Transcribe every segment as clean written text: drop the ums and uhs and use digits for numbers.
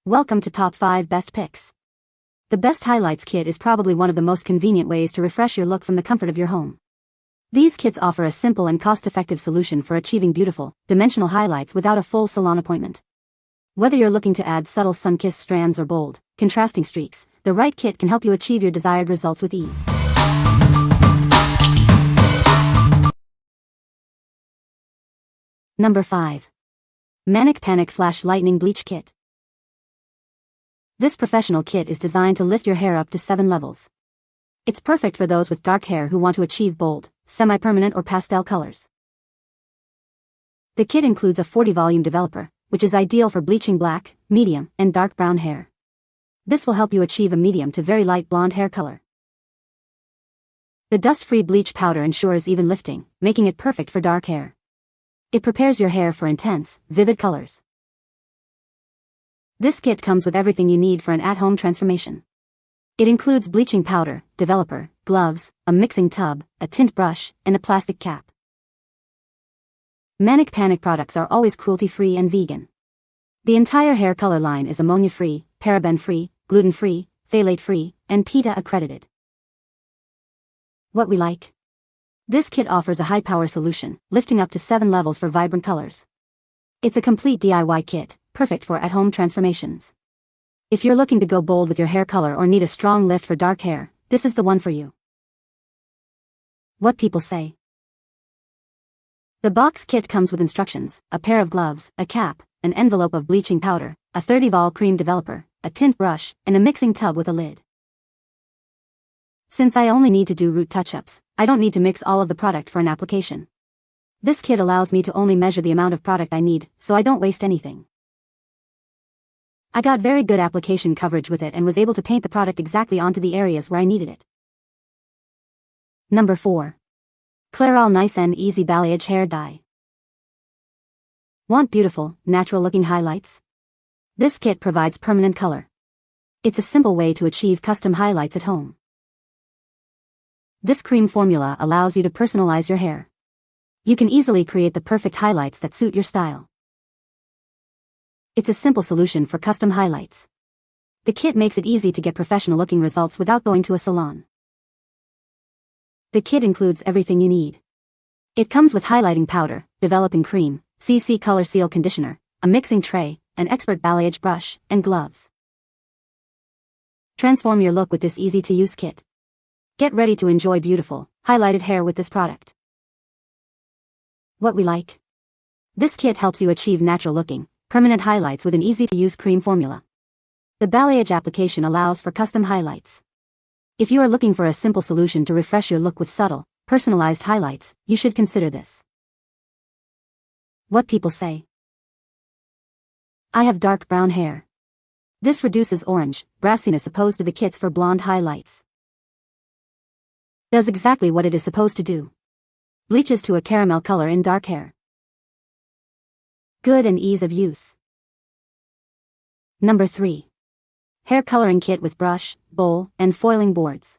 Welcome to Top 5 Best Picks. The Best Highlights Kit is probably one of the most convenient ways to refresh your look from the comfort of your home. These kits offer a simple and cost-effective solution for achieving beautiful, dimensional highlights without a full salon appointment. Whether you're looking to add subtle sun-kissed strands or bold, contrasting streaks, the right kit can help you achieve your desired results with ease. Number 5. MANIC Panic Flash Lightning Bleach Kit. This professional kit is designed to lift your hair up to 7 levels. It's perfect for those with dark hair who want to achieve bold, semi-permanent or pastel colors. The kit includes a 40-volume developer, which is ideal for bleaching black, medium, and dark brown hair. This will help you achieve a medium to very light blonde hair color. The dust-free bleach powder ensures even lifting, making it perfect for dark hair. It prepares your hair for intense, vivid colors. This kit comes with everything you need for an at-home transformation. It includes bleaching powder, developer, gloves, a mixing tub, a tint brush, and a plastic cap. MANIC Panic products are always cruelty-free and vegan. The entire hair color line is ammonia-free, paraben-free, gluten-free, phthalate-free, and PETA accredited. What we like? This kit offers a high-power solution, lifting up to 7 levels for vibrant colors. It's a complete DIY kit, perfect for at-home transformations. If you're looking to go bold with your hair color or need a strong lift for dark hair, this is the one for you. What people say. The box kit comes with instructions, a pair of gloves, a cap, an envelope of bleaching powder, a 30-vol cream developer, a tint brush, and a mixing tub with a lid. Since I only need to do root touch-ups, I don't need to mix all of the product for an application. This kit allows me to only measure the amount of product I need, so I don't waste anything. I got very good application coverage with it and was able to paint the product exactly onto the areas where I needed it. Number 4. Clairol Nice and Easy Balayage Hair Dye. Want beautiful, natural-looking highlights? This kit provides permanent color. It's a simple way to achieve custom highlights at home. This cream formula allows you to personalize your hair. You can easily create the perfect highlights that suit your style. It's a simple solution for custom highlights. The kit makes it easy to get professional-looking results without going to a salon. The kit includes everything you need. It comes with highlighting powder, developing cream, CC Color Seal conditioner, a mixing tray, an Experte balayage brush, and gloves. Transform your look with this easy-to-use kit. Get ready to enjoy beautiful, highlighted hair with this product. What we like? This kit helps you achieve natural-looking, permanent highlights with an easy-to-use cream formula. The balayage application allows for custom highlights. If you are looking for a simple solution to refresh your look with subtle, personalized highlights, you should consider this. What people say. I have dark brown hair. This reduces orange, brassiness opposed to the kits for blonde highlights. Does exactly what it is supposed to do. Bleaches to a caramel color in dark hair. Good and ease of use. Number 3. Hair coloring kit with brush, bowl, and foiling boards.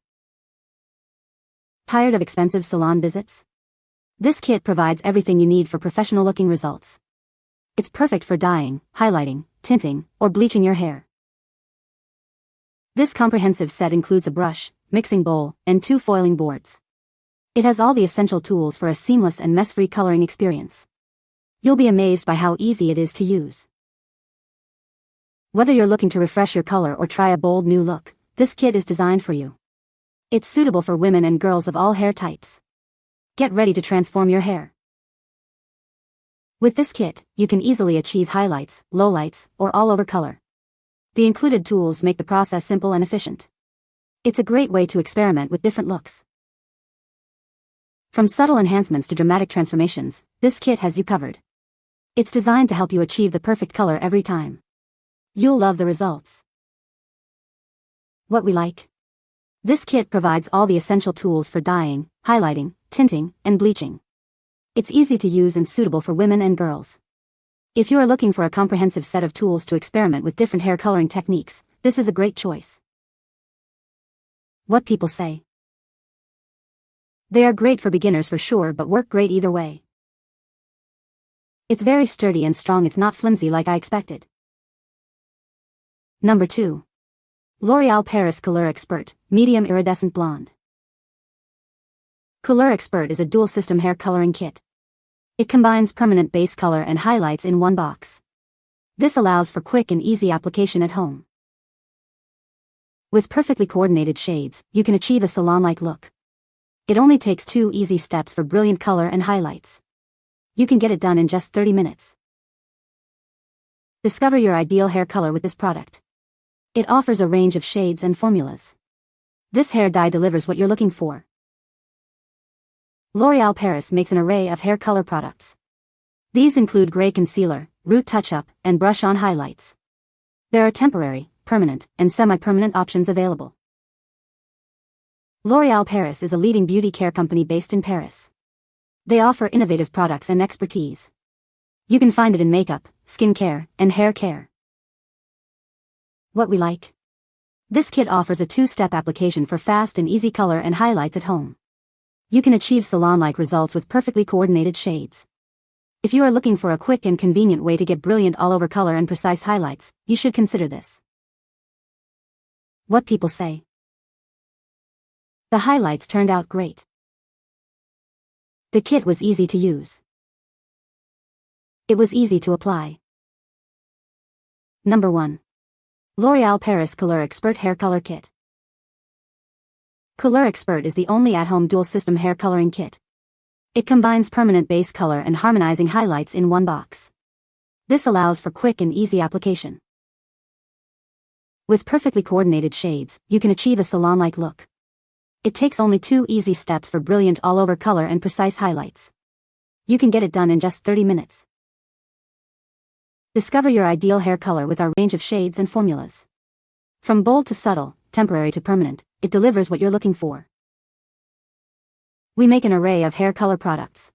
Tired of expensive salon visits? This kit provides everything you need for professional-looking results. It's perfect for dyeing, highlighting, tinting, or bleaching your hair. This comprehensive set includes a brush, mixing bowl, and 2 foiling boards. It has all the essential tools for a seamless and mess-free coloring experience. You'll be amazed by how easy it is to use. Whether you're looking to refresh your color or try a bold new look, this kit is designed for you. It's suitable for women and girls of all hair types. Get ready to transform your hair. With this kit, you can easily achieve highlights, lowlights, or all-over color. The included tools make the process simple and efficient. It's a great way to experiment with different looks. From subtle enhancements to dramatic transformations, this kit has you covered. It's designed to help you achieve the perfect color every time. You'll love the results. What we like? This kit provides all the essential tools for dyeing, highlighting, tinting, and bleaching. It's easy to use and suitable for women and girls. If you are looking for a comprehensive set of tools to experiment with different hair coloring techniques, this is a great choice. What people say. They are great for beginners for sure, but work great either way. It's very sturdy and strong, it's not flimsy like I expected. Number 2. L'Oréal Paris Couleur Experte, Medium Iridescent Blonde. Couleur Experte is a dual-system hair coloring kit. It combines permanent base color and highlights in one box. This allows for quick and easy application at home. With perfectly coordinated shades, you can achieve a salon-like look. It only takes 2 easy steps for brilliant color and highlights. You can get it done in just 30 minutes. Discover your ideal hair color with this product. It offers a range of shades and formulas. This hair dye delivers what you're looking for. L'Oréal Paris makes an array of hair color products. These include gray concealer, root touch-up, and brush-on highlights. There are temporary, permanent, and semi-permanent options available. L'Oréal Paris is a leading beauty care company based in Paris. They offer innovative products and expertise. You can find it in makeup, skincare, and hair care. What we like. This kit offers a 2-step application for fast and easy color and highlights at home. You can achieve salon-like results with perfectly coordinated shades. If you are looking for a quick and convenient way to get brilliant all-over color and precise highlights, you should consider this. What people say. The highlights turned out great. The kit was easy to use. It was easy to apply. Number 1. L'Oréal Paris Couleur Experte Hair Color Kit. Couleur Experte is the only at-home dual-system hair coloring kit. It combines permanent base color and harmonizing highlights in one box. This allows for quick and easy application. With perfectly coordinated shades, you can achieve a salon-like look. It takes only 2 easy steps for brilliant all-over color and precise highlights. You can get it done in just 30 minutes. Discover your ideal hair color with our range of shades and formulas. From bold to subtle, temporary to permanent, it delivers what you're looking for. We make an array of hair color products.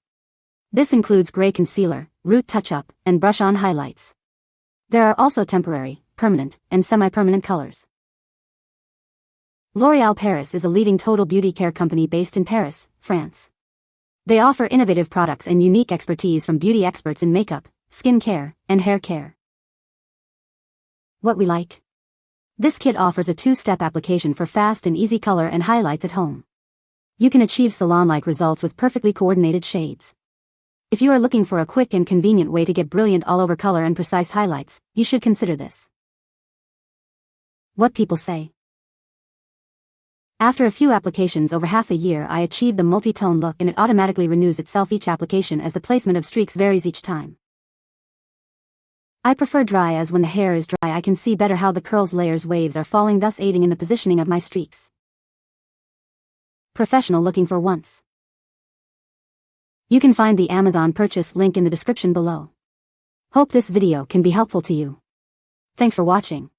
This includes gray concealer, root touch-up, and brush-on highlights. There are also temporary, permanent, and semi-permanent colors. L'Oréal Paris is a leading total beauty care company based in Paris, France. They offer innovative products and unique expertise from beauty experts in makeup, skin care, and hair care. What we like. This kit offers a 2-step application for fast and easy color and highlights at home. You can achieve salon-like results with perfectly coordinated shades. If you are looking for a quick and convenient way to get brilliant all-over color and precise highlights, you should consider this. What people say. After a few applications over half a year, I achieved the multi-tone look, and it automatically renews itself each application as the placement of streaks varies each time. I prefer dry, as when the hair is dry I can see better how the curls layers waves are falling, thus aiding in the positioning of my streaks. Professional looking for once. You can find the Amazon purchase link in the description below. Hope this video can be helpful to you. Thanks for watching.